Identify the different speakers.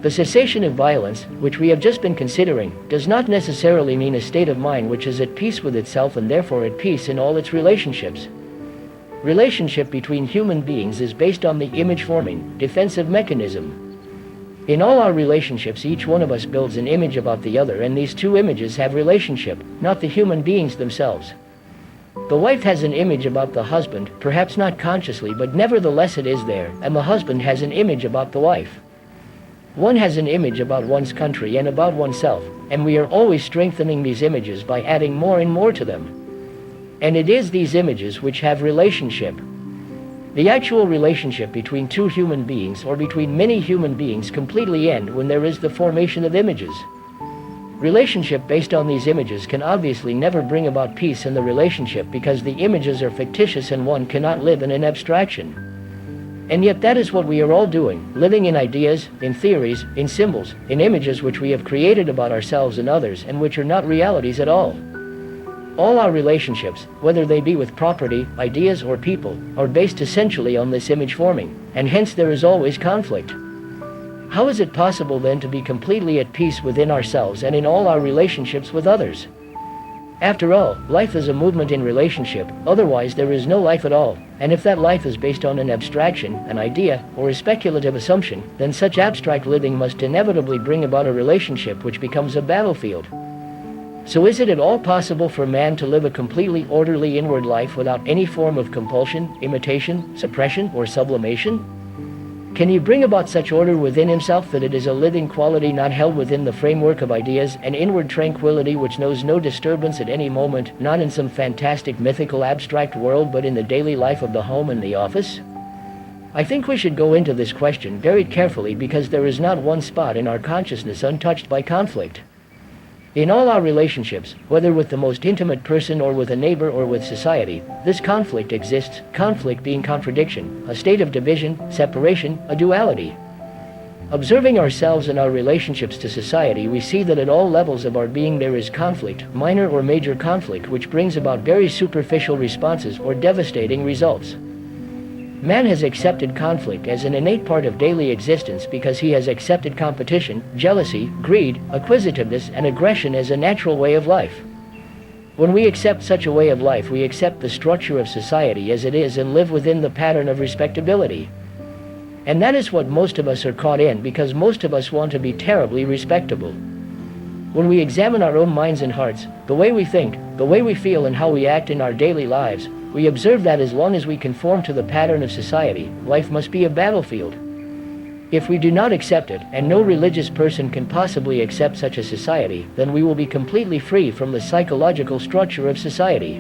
Speaker 1: The cessation of violence, which we have just been considering, does not necessarily mean a state of mind which is at peace with itself and therefore at peace in all its relationships. Relationship between human beings is based on the image-forming, defensive mechanism. In all our relationships, each one of us builds an image about the other, and these two images have relationship, not the human beings themselves. The wife has an image about the husband, perhaps not consciously, but nevertheless it is there, and the husband has an image about the wife. One has an image about one's country and about oneself, and we are always strengthening these images by adding more and more to them. And it is these images which have relationship. The actual relationship between two human beings or between many human beings completely end when there is the formation of images. Relationship based on these images can obviously never bring about peace in the relationship because the images are fictitious and one cannot live in an abstraction. And yet that is what we are all doing, living in ideas, in theories, in symbols, in images which we have created about ourselves and others and which are not realities at all. All our relationships, whether they be with property, ideas, or people, are based essentially on this image forming, and hence there is always conflict. How is it possible then to be completely at peace within ourselves and in all our relationships with others? After all, life is a movement in relationship, otherwise there is no life at all, and if that life is based on an abstraction, an idea, or a speculative assumption, then such abstract living must inevitably bring about a relationship which becomes a battlefield. So is it at all possible for man to live a completely orderly inward life without any form of compulsion, imitation, suppression, or sublimation? Can he bring about such order within himself that it is a living quality not held within the framework of ideas, an inward tranquility which knows no disturbance at any moment, not in some fantastic mythical abstract world but in the daily life of the home and the office? I think we should go into this question very carefully because there is not one spot in our consciousness untouched by conflict. In all our relationships, whether with the most intimate person or with a neighbor or with society, this conflict exists, conflict being contradiction, a state of division, separation, a duality. Observing ourselves and our relationships to society, we see that at all levels of our being there is conflict, minor or major conflict, which brings about very superficial responses or devastating results. Man has accepted conflict as an innate part of daily existence because he has accepted competition, jealousy, greed, acquisitiveness, and aggression as a natural way of life. When we accept such a way of life, we accept the structure of society as it is and live within the pattern of respectability. And that is what most of us are caught in because most of us want to be terribly respectable. When we examine our own minds and hearts, the way we think, the way we feel, and how we act in our daily lives, we observe that as long as we conform to the pattern of society, life must be a battlefield. If we do not accept it, and no religious person can possibly accept such a society, then we will be completely free from the psychological structure of society.